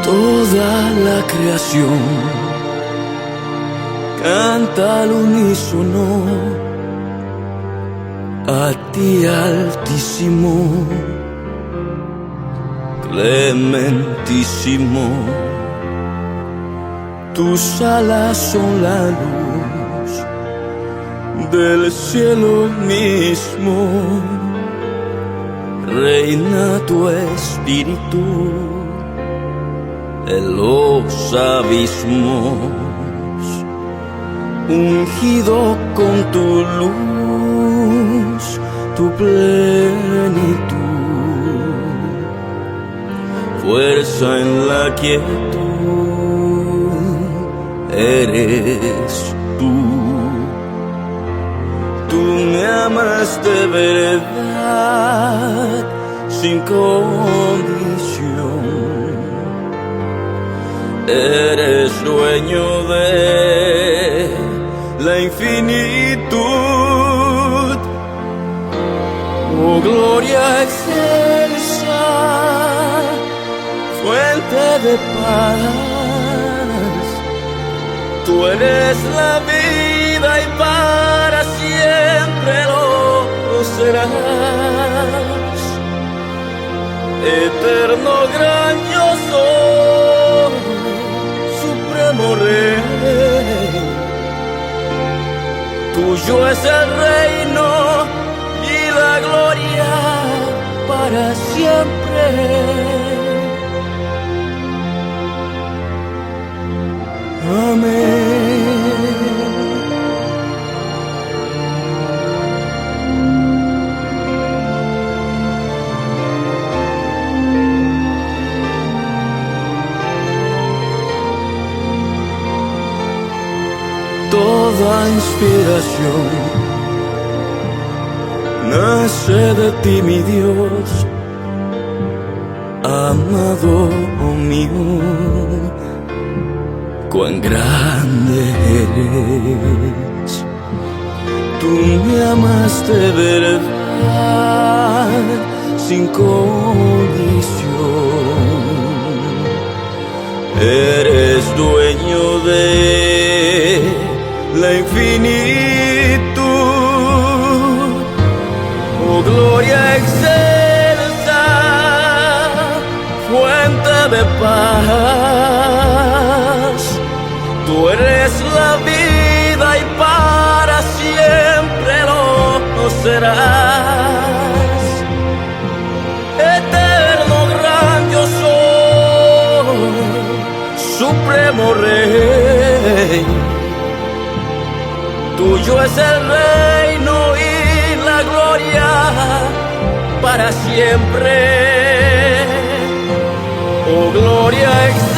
Toda la creación canta al unísono a ti, Altísimo, clementísimo. Tus alas son la luz del cielo mismo. Reina tu espíritu en los abismos, ungido con tu luz, tu plenitud, fuerza en la quietud, eres tú. Tú me amas de verdad, sin condición. Eres dueño de la infinitud. Oh, gloria excelsa, fuente de paz. Tú eres la vida y para siempre lo serás. Eterno, gran yo soy, supremo Rey. Tuyo es el reino y la gloria para siempre. Amén. Toda inspiración nace de ti, mi Dios, amado mío. Cuán grande eres, tú me amas de verdad, sin condición. Eres dueño de la infinitud. Oh, gloria excelsa, fuente de paz. Tú eres la vida y para siempre lo serás. Eterno, gran yo soy, supremo Rey. Tuyo es el reino y la gloria para siempre. Oh, gloria excelsa,